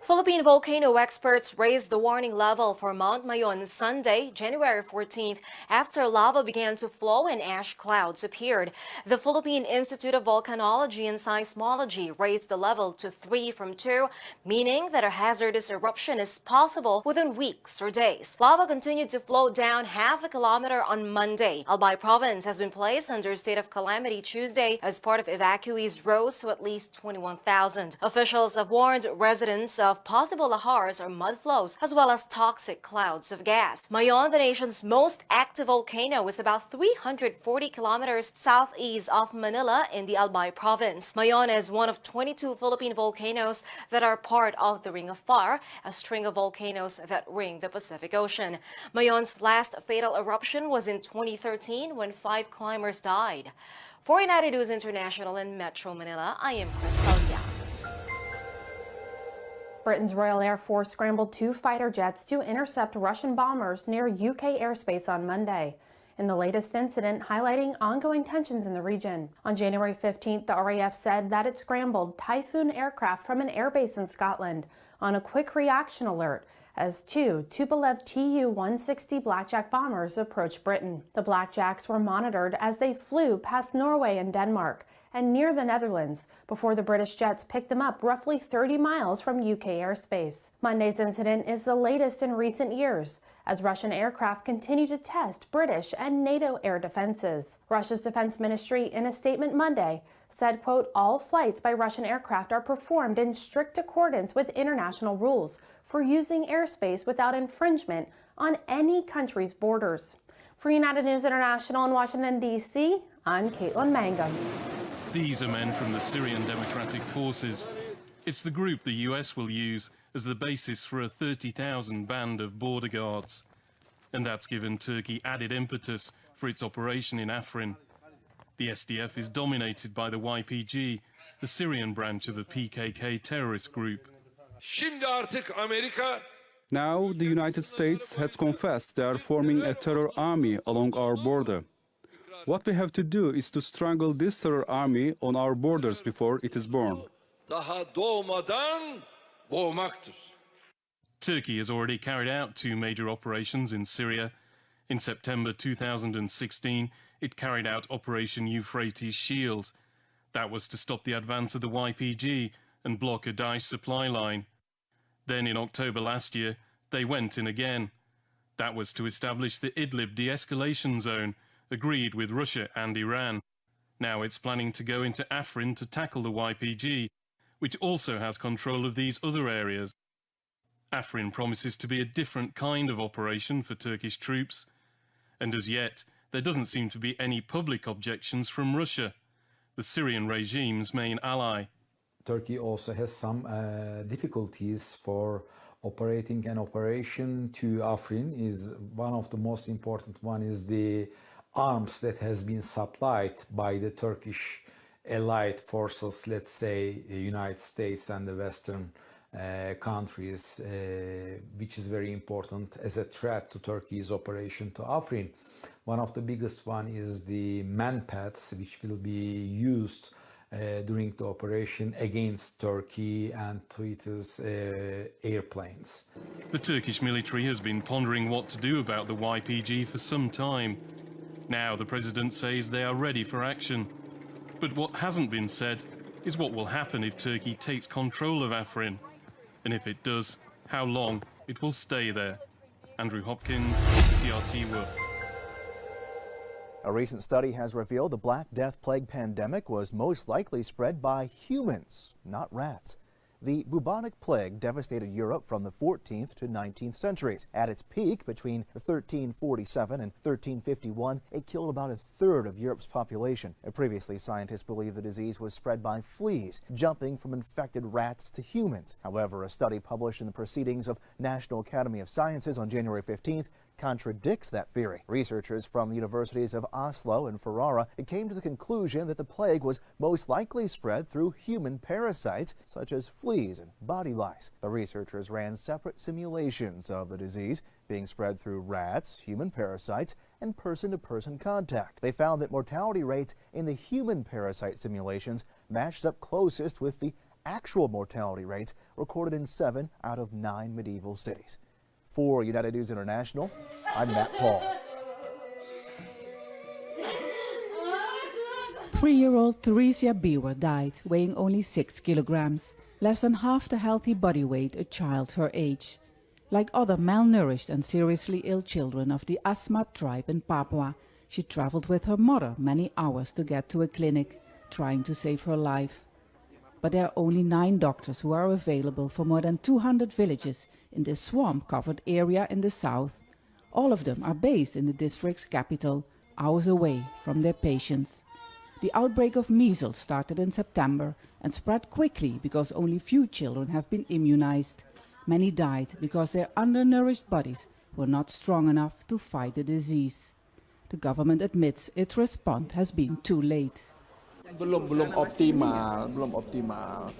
Philippine volcano experts raised the warning level for Mount Mayon Sunday, January 14th, after lava began to flow and ash clouds appeared. The Philippine Institute of Volcanology and Seismology raised the level to 3 from 2, meaning that a hazardous eruption is possible within weeks or days. Lava continued to flow down half a kilometer on Monday. Albay province has been placed under state of calamity Tuesday as part of evacuees rose to at least 21,000. Officials have warned residents of possible lahars or mud flows, as well as toxic clouds of gas. Mayon, the nation's most active volcano, is about 340 kilometers southeast of Manila in the Albay province. Mayon is one of 22 Philippine volcanoes that are part of the Ring of Fire, a string of volcanoes that ring the Pacific Ocean. Mayon's last fatal eruption was in 2013 when 5 climbers died. For United News International in Metro Manila, I am Crystal Yang. Britain's Royal Air Force scrambled 2 fighter jets to intercept Russian bombers near UK airspace on Monday, in the latest incident highlighting ongoing tensions in the region. On January 15th, the RAF said that it scrambled Typhoon aircraft from an airbase in Scotland on a quick reaction alert as 2 Tupolev Tu-160 Blackjack bombers approached Britain. The Blackjacks were monitored as they flew past Norway and Denmark and near the Netherlands before the British jets picked them up roughly 30 miles from UK airspace. Monday's incident is the latest in recent years as Russian aircraft continue to test British and NATO air defenses. Russia's defense ministry in a statement Monday said, quote, all flights by Russian aircraft are performed in strict accordance with international rules for using airspace without infringement on any country's borders. For United News International in Washington, D.C., I'm Caitlin Mangum. These are men from the Syrian Democratic Forces. It's the group the US will use as the basis for a 30,000 band of border guards. And that's given Turkey added impetus for its operation in Afrin. The SDF is dominated by the YPG, the Syrian branch of the PKK terrorist group. Now the United States has confessed they are forming a terror army along our border. What we have to do is to strangle this terror army on our borders before it is born. Turkey has already carried out 2 major operations in Syria. In September 2016, it carried out Operation Euphrates Shield. That was to stop the advance of the YPG and block a Daesh supply line. Then in October last year, they went in again. That was to establish the Idlib de-escalation zone, agreed with Russia and Iran. Now it's planning to go into Afrin to tackle the YPG, which also has control of these other areas. Afrin promises to be a different kind of operation for Turkish troops. And as yet, there doesn't seem to be any public objections from Russia, the Syrian regime's main ally. Turkey also has some difficulties for operating an operation to Afrin. Is one of the most important one is the arms that has been supplied by the Turkish allied forces, let's say the United States and the Western countries, which is very important as a threat to Turkey's operation to Afrin. One of the biggest one is the manpads, which will be used during the operation against Turkey and to its airplanes. The Turkish military has been pondering what to do about the YPG for some time. Now the president says they are ready for action. But what hasn't been said is what will happen if Turkey takes control of Afrin. And if it does, how long it will stay there. Andrew Hopkins, TRT World. A recent study has revealed the Black Death plague pandemic was most likely spread by humans, not rats. The bubonic plague devastated Europe from the 14th to 19th centuries. At its peak between 1347 and 1351, it killed about 1/3 of Europe's population. Previously, scientists believed the disease was spread by fleas, jumping from infected rats to humans. However, a study published in the Proceedings of National Academy of Sciences on January 15th contradicts that theory. Researchers from the universities of Oslo and Ferrara came to the conclusion that the plague was most likely spread through human parasites such as fleas and body lice. The researchers ran separate simulations of the disease being spread through rats, human parasites, and person-to-person contact. They found that mortality rates in the human parasite simulations matched up closest with the actual mortality rates recorded in 7 out of 9 medieval cities. For United News International, I'm Matt Paul. 3-year-old Theresia Bewer died, weighing only 6 kilograms, less than half the healthy body weight a child her age. Like other malnourished and seriously ill children of the Asmat tribe in Papua, she traveled with her mother many hours to get to a clinic, trying to save her life. But there are only 9 doctors who are available for more than 200 villages in this swamp-covered area in the south. All of them are based in the district's capital, hours away from their patients. The outbreak of measles started in September and spread quickly because only few children have been immunized. Many died because their undernourished bodies were not strong enough to fight the disease. The government admits its response has been too late. Belum optimal.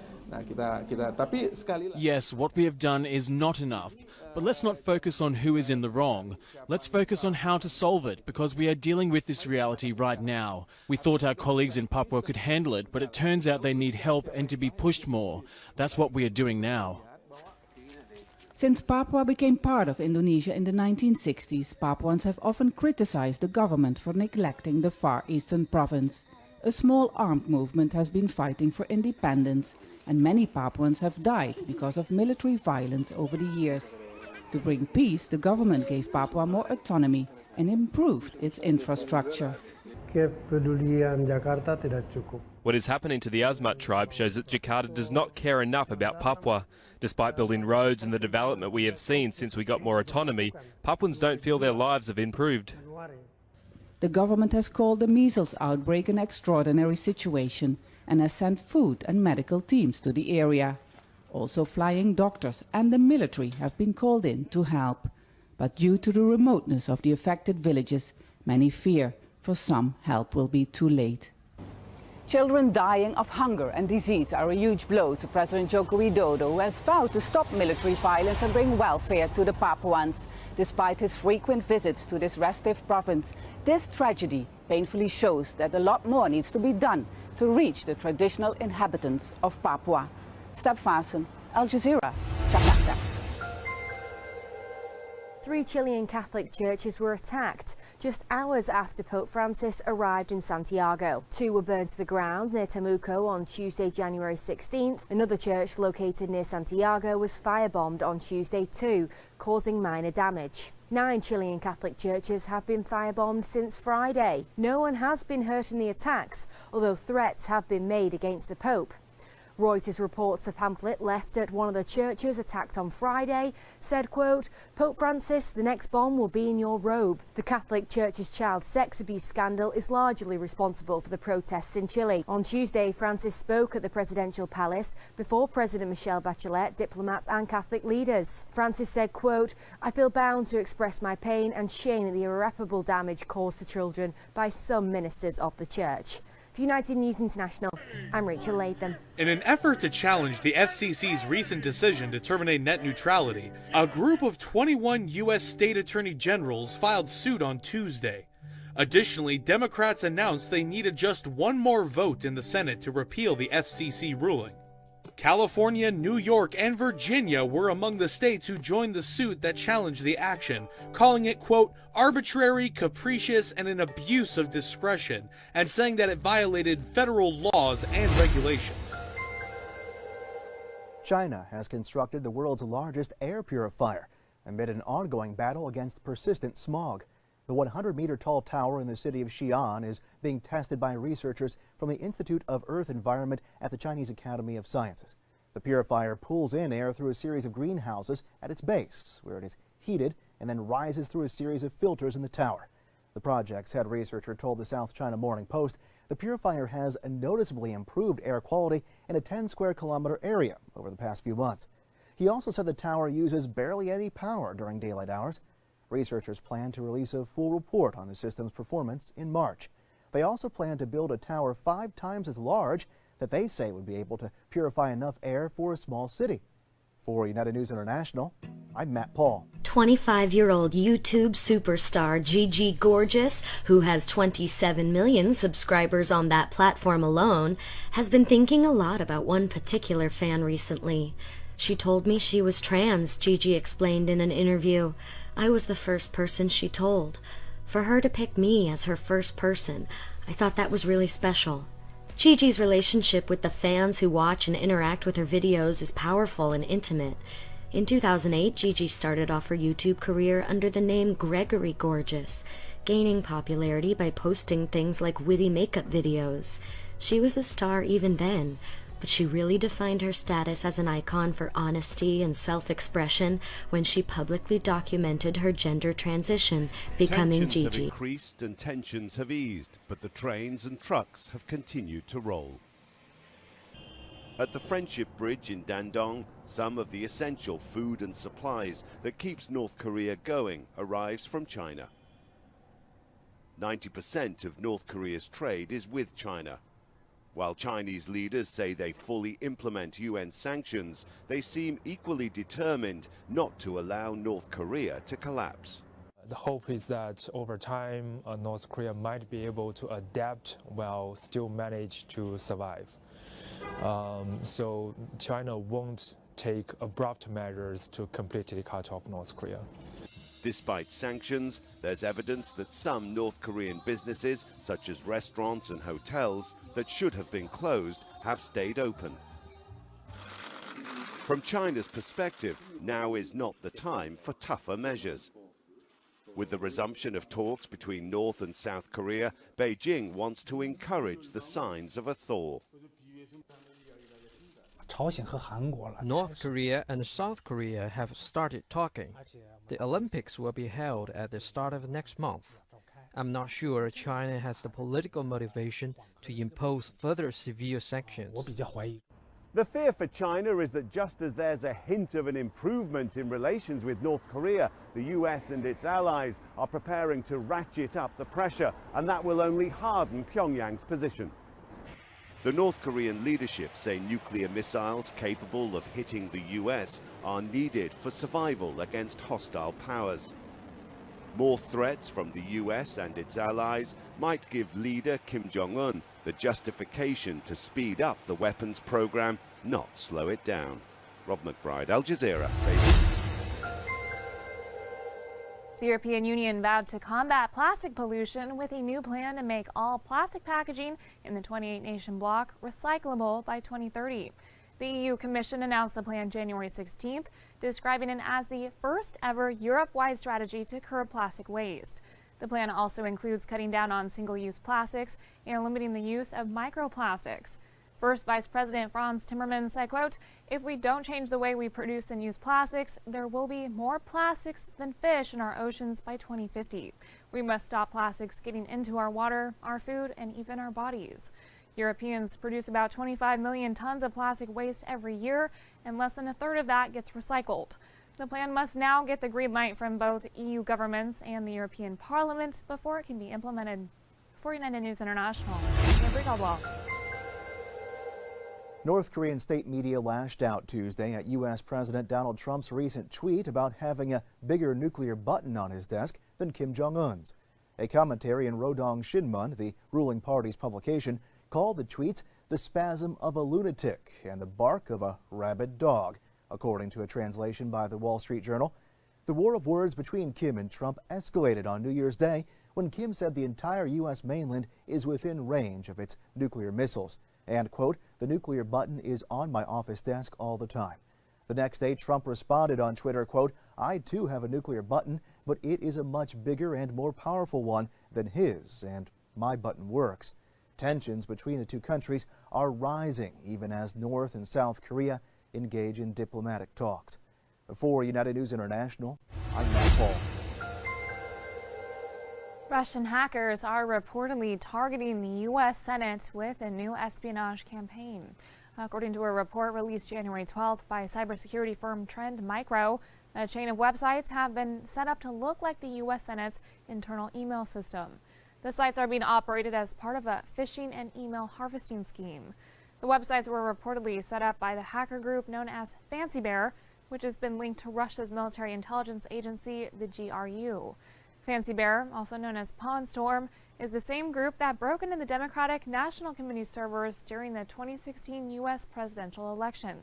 Yes, what we have done is not enough. But let's not focus on who is in the wrong. Let's focus on how to solve it, because we are dealing with this reality right now. We thought our colleagues in Papua could handle it, but it turns out they need help and to be pushed more. That's what we are doing now. Since Papua became part of Indonesia in the 1960s, Papuans have often criticized the government for neglecting the far eastern province. A small armed movement has been fighting for independence, and many Papuans have died because of military violence over the years. To bring peace, the government gave Papua more autonomy and improved its infrastructure. What is happening to the Asmat tribe shows that Jakarta does not care enough about Papua. Despite building roads and the development we have seen since we got more autonomy, Papuans don't feel their lives have improved. The government has called the measles outbreak an extraordinary situation and has sent food and medical teams to the area. Also, flying doctors and the military have been called in to help. But due to the remoteness of the affected villages, many fear for some help will be too late. Children dying of hunger and disease are a huge blow to President Joko Widodo, who has vowed to stop military violence and bring welfare to the Papuans. Despite his frequent visits to this restive province, this tragedy painfully shows that a lot more needs to be done to reach the traditional inhabitants of Papua. Step Vassen, Al Jazeera, Jakarta. 3 Chilean Catholic churches were attacked just hours after Pope Francis arrived in Santiago. 2 were burned to the ground near Temuco on Tuesday, January 16th. Another church located near Santiago was firebombed on Tuesday too, causing minor damage. 9 Chilean Catholic churches have been firebombed since Friday. No one has been hurt in the attacks, although threats have been made against the Pope. Reuters reports a pamphlet left at one of the churches attacked on Friday said, quote, "Pope Francis, the next bomb will be in your robe." The Catholic Church's child sex abuse scandal is largely responsible for the protests in Chile. On Tuesday, Francis spoke at the presidential palace before President Michelle Bachelet, diplomats and Catholic leaders. Francis said, quote, "I feel bound to express my pain and shame at the irreparable damage caused to children by some ministers of the Church." For United News International, I'm Rachel Latham. In an effort to challenge the FCC's recent decision to terminate net neutrality, a group of 21 U.S. state attorney generals filed suit on Tuesday. Additionally, Democrats announced they needed just one more vote in the Senate to repeal the FCC ruling. California, New York, and Virginia were among the states who joined the suit that challenged the action, calling it, quote, "arbitrary, capricious, and an abuse of discretion," and saying that it violated federal laws and regulations. China has constructed the world's largest air purifier amid an ongoing battle against persistent smog. The 100-meter-tall tower in the city of Xi'an is being tested by researchers from the Institute of Earth Environment at the Chinese Academy of Sciences. The purifier pulls in air through a series of greenhouses at its base, where it is heated and then rises through a series of filters in the tower. The project's head researcher told the South China Morning Post the purifier has noticeably improved air quality in a 10-square-kilometer area over the past few months. He also said the tower uses barely any power during daylight hours. Researchers plan to release a full report on the system's performance in March. They also plan to build a tower 5 times as large that they say would be able to purify enough air for a small city. For United News International, I'm Matt Paul. 25-year-old YouTube superstar Gigi Gorgeous, who has 27 million subscribers on that platform alone, has been thinking a lot about one particular fan recently. She told me she was trans, Gigi explained in an interview. I was the first person she told. For her to pick me as her first person, I thought that was really special. Gigi's relationship with the fans who watch and interact with her videos is powerful and intimate. In 2008, Gigi started off her YouTube career under the name Gregory Gorgeous, gaining popularity by posting things like witty makeup videos. She was a star even then, but she really defined her status as an icon for honesty and self-expression when she publicly documented her gender transition, becoming Tensions Gigi. have increased and tensions have eased, but the trains and trucks have continued to roll. At the Friendship Bridge in Dandong, some of the essential food and supplies that keeps North Korea going arrives from China. 90% of North Korea's trade is with China. While Chinese leaders say they fully implement UN sanctions, they seem equally determined not to allow North Korea to collapse. The hope is that over time, North Korea might be able to adapt while still manage to survive. So China won't take abrupt measures to completely cut off North Korea. Despite sanctions, there's evidence that some North Korean businesses, such as restaurants and hotels, that should have been closed, have stayed open. From China's perspective, now is not the time for tougher measures. With the resumption of talks between North and South Korea, Beijing wants to encourage the signs of a thaw. North Korea and South Korea have started talking. The Olympics will be held at the start of next month. I'm not sure China has the political motivation to impose further severe sanctions. The fear for China is that just as there's a hint of an improvement in relations with North Korea, the US and its allies are preparing to ratchet up the pressure, and that will only harden Pyongyang's position. The North Korean leadership say nuclear missiles capable of hitting the US are needed for survival against hostile powers. More threats from the US and its allies might give leader Kim Jong-un the justification to speed up the weapons program, not slow it down. Rob McBride, Al Jazeera. The European Union vowed to combat plastic pollution with a new plan to make all plastic packaging in the 28-nation bloc recyclable by 2030. The EU Commission announced the plan January 16th, describing it as the first ever Europe-wide strategy to curb plastic waste. The plan also includes cutting down on single-use plastics and limiting the use of microplastics. First Vice President Franz Timmermans said, quote, "If we don't change the way we produce and use plastics, there will be more plastics than fish in our oceans by 2050. We must stop plastics getting into our water, our food, and even our bodies." Europeans produce about 25 million tons of plastic waste every year, and less than a third of that gets recycled. The plan must now get the green light from both EU governments and the European Parliament before it can be implemented. For United News International, Amber Caldwell. North Korean state media lashed out Tuesday at U.S. President Donald Trump's recent tweet about having a bigger nuclear button on his desk than Kim Jong-un's. A commentary in Rodong Shinmun, the ruling party's publication, called the tweets the spasm of a lunatic and the bark of a rabid dog, according to a translation by the Wall Street Journal. The war of words between Kim and Trump escalated on New Year's Day when Kim said the entire U.S. mainland is within range of its nuclear missiles. And, quote, "The nuclear button is on my office desk all the time." The next day, Trump responded on Twitter, quote, "I too have a nuclear button, but it is a much bigger and more powerful one than his, and my button works." Tensions between the two countries are rising, even as North and South Korea engage in diplomatic talks. For United News International, I'm Matt Paul. Russian hackers are reportedly targeting the U.S. Senate with a new espionage campaign. According to a report released January 12th by cybersecurity firm Trend Micro, a chain of websites have been set up to look like the U.S. Senate's internal email system. The sites are being operated as part of a phishing and email harvesting scheme. The websites were reportedly set up by the hacker group known as Fancy Bear. which has been linked to Russia's military intelligence agency, the GRU. Fancy Bear, also known as Pawn Storm, is the same group that broke into the Democratic National Committee servers during the 2016 U.S. presidential election.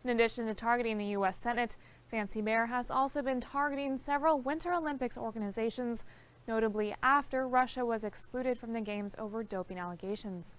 In addition to targeting the U.S. Senate, Fancy Bear has also been targeting several Winter Olympics organizations, notably after Russia was excluded from the Games over doping allegations.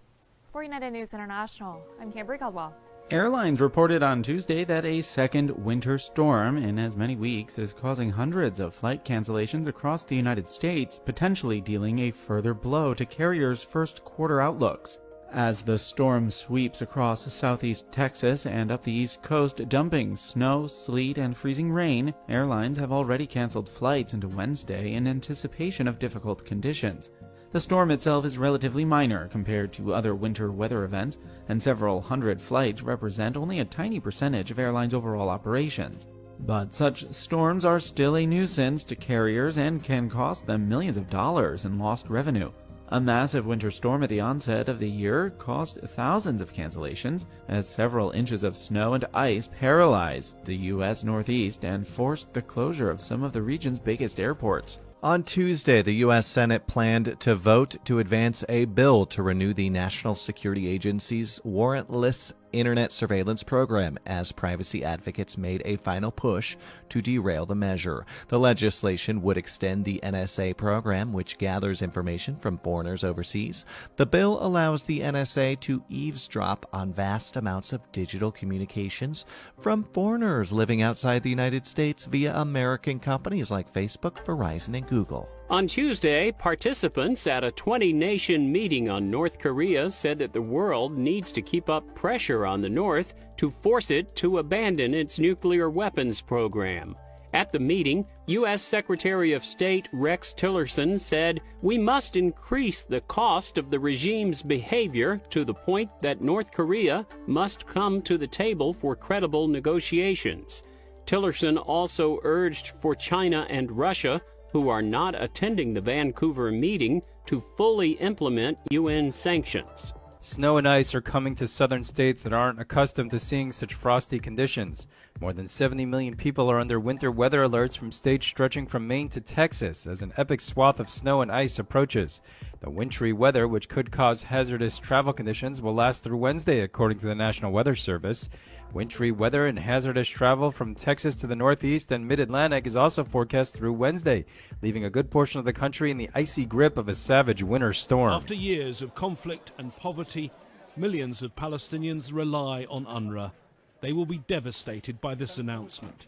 For United News International, I'm Camberry Caldwell. Airlines reported on Tuesday that a second winter storm in as many weeks is causing hundreds of flight cancellations across the United States, potentially dealing a further blow to carriers' first quarter outlooks. As the storm sweeps across southeast Texas and up the East Coast, dumping snow, sleet, and freezing rain, airlines have already canceled flights into Wednesday in anticipation of difficult conditions. The storm itself is relatively minor compared to other winter weather events, and several hundred flights represent only a tiny percentage of airlines' overall operations. But such storms are still a nuisance to carriers and can cost them millions of dollars in lost revenue. A massive winter storm at the onset of the year caused thousands of cancellations, as several inches of snow and ice paralyzed the U.S. Northeast and forced the closure of some of the region's biggest airports. On Tuesday, the U.S. Senate planned to vote to advance a bill to renew the National Security Agency's warrantless internet surveillance program as privacy advocates made a final push to derail the measure. The legislation would extend the NSA program, which gathers information from foreigners overseas. The bill allows the NSA to eavesdrop on vast amounts of digital communications from foreigners living outside the United States via American companies like Facebook, Verizon, and Google. On Tuesday, participants at a 20-nation meeting on North Korea said that the world needs to keep up pressure on the North to force it to abandon its nuclear weapons program. At the meeting, U.S. Secretary of State Rex Tillerson said, "We must increase the cost of the regime's behavior to the point that North Korea must come to the table for credible negotiations." Tillerson also urged for China and Russia, who are not attending the Vancouver meeting, to fully implement UN sanctions. Snow and ice are coming to southern states that aren't accustomed to seeing such frosty conditions. More than 70 million people are under winter weather alerts from states stretching from Maine to Texas as an epic swath of snow and ice approaches. The wintry weather, which could cause hazardous travel conditions, will last through Wednesday, according to the National Weather Service. Wintry weather and hazardous travel from Texas to the Northeast and Mid-Atlantic is also forecast through Wednesday, leaving a good portion of the country in the icy grip of a savage winter storm. After years of conflict and poverty, millions of Palestinians rely on UNRWA. They will be devastated by this announcement.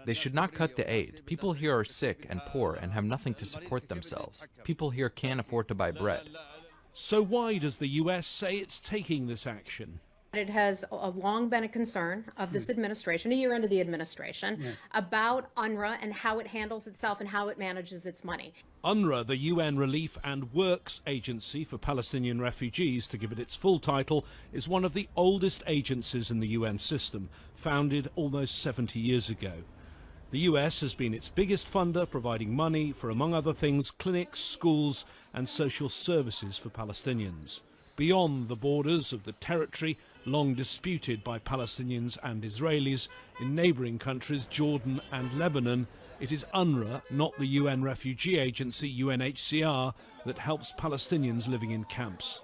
They should not cut the aid. People here are sick and poor and have nothing to support themselves. People here can't afford to buy bread. So why does the U.S. say it's taking this action? It has long been a concern of this administration, a year into the administration, about UNRWA and how it handles itself and how it manages its money. UNRWA, the UN Relief and Works Agency for Palestinian Refugees, to give it its full title, is one of the oldest agencies in the UN system, founded almost 70 years ago. The US has been its biggest funder, providing money for, among other things, clinics, schools and social services for Palestinians. Beyond the borders of the territory, long disputed by Palestinians and Israelis, in neighbouring countries Jordan and Lebanon, it is UNRWA, not the UN Refugee Agency, UNHCR, that helps Palestinians living in camps.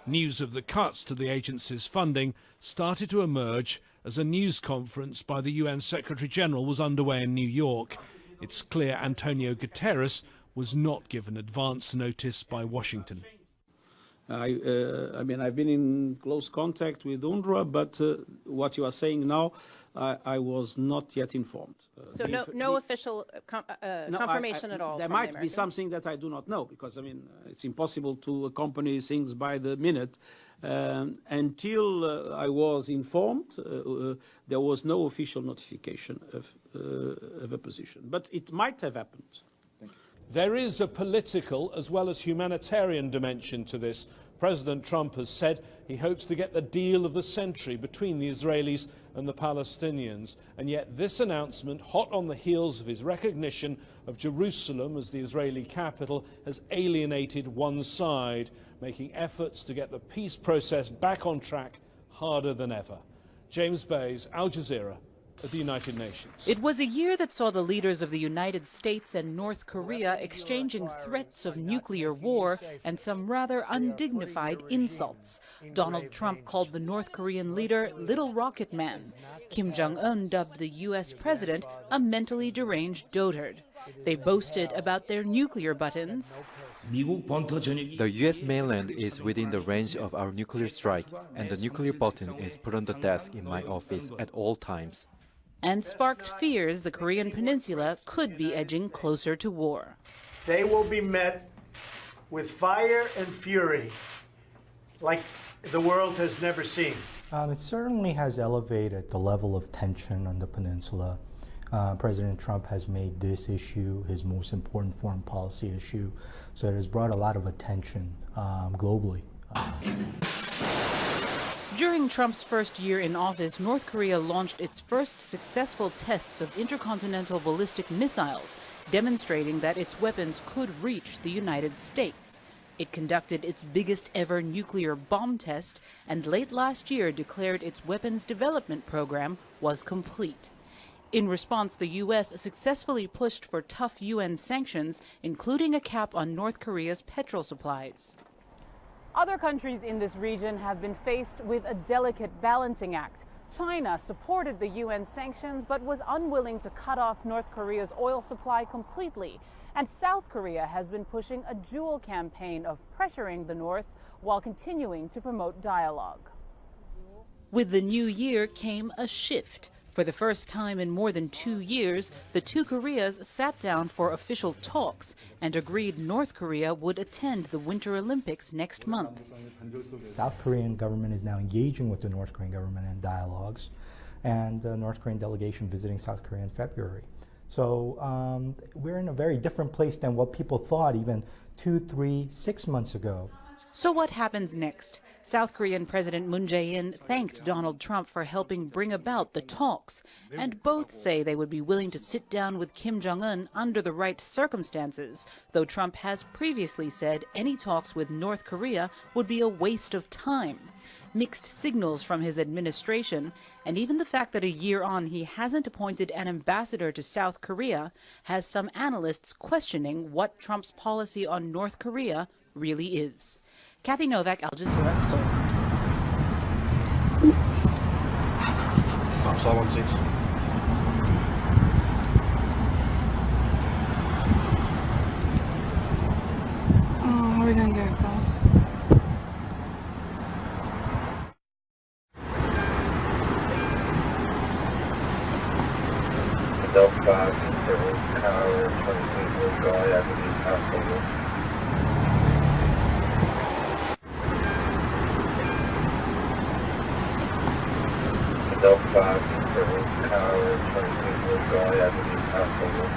News of the cuts to the agency's funding started to emerge as a news conference by the UN Secretary-General was underway in New York. It's clear Antonio Guterres was not given advance notice by Washington. I mean, I've been in close contact with UNRWA, but what you are saying now, I was not yet informed. So no official confirmation at all? There might be something that I do not know, because, I mean, it's impossible to accompany things by the minute. Until I was informed, there was no official notification of a position. But it might have happened. There is a political as well as humanitarian dimension to this. President Trump has said he hopes to get the deal of the century between the Israelis and the Palestinians. And yet this announcement, hot on the heels of his recognition of Jerusalem as the Israeli capital, has alienated one side, making efforts to get the peace process back on track harder than ever. James Bays, Al Jazeera, at the United Nations. It was a year that saw the leaders of the United States and North Korea exchanging threats of nuclear war and some rather undignified insults. Donald Trump called the North Korean leader Little Rocket Man. Kim Jong-un dubbed the U.S. president a mentally deranged dotard. They boasted about their nuclear buttons. The U.S. mainland is within the range of our nuclear strike, and the nuclear button is put on the desk in my office at all times. And sparked fears the Korean peninsula could be edging closer to war. They will be met with fire and fury like the world has never seen. It certainly has elevated the level of tension on the peninsula. President Trump has made this issue his most important foreign policy issue, so it has brought a lot of attention globally. During Trump's first year in office, North Korea launched its first successful tests of intercontinental ballistic missiles, demonstrating that its weapons could reach the United States. It conducted its biggest ever nuclear bomb test, and late last year declared its weapons development program was complete. In response, the U.S. successfully pushed for tough UN sanctions, including a cap on North Korea's petrol supplies. Other countries in this region have been faced with a delicate balancing act. China supported the UN sanctions but was unwilling to cut off North Korea's oil supply completely. And South Korea has been pushing a dual campaign of pressuring the North while continuing to promote dialogue. With the new year came a shift. For the first time in more than 2 years, the two Koreas sat down for official talks and agreed North Korea would attend the Winter Olympics next month. The South Korean government is now engaging with the North Korean government in dialogues, and the North Korean delegation visiting South Korea in February. So we're in a very different place than what people thought even 2, 3, 6 months ago. So what happens next? South Korean President Moon Jae-in thanked Donald Trump for helping bring about the talks, and both say they would be willing to sit down with Kim Jong-un under the right circumstances, though Trump has previously said any talks with North Korea would be a waste of time. Mixed signals from his administration, and even the fact that a year on he hasn't appointed an ambassador to South Korea, has some analysts questioning what Trump's policy on North Korea really is. Kathy Novak, Al Jazeera, Seoul. How are we going to get across? Delta 5, Tower 22 will go after the passenger. Delta 5, Tower 22 will go after the passenger.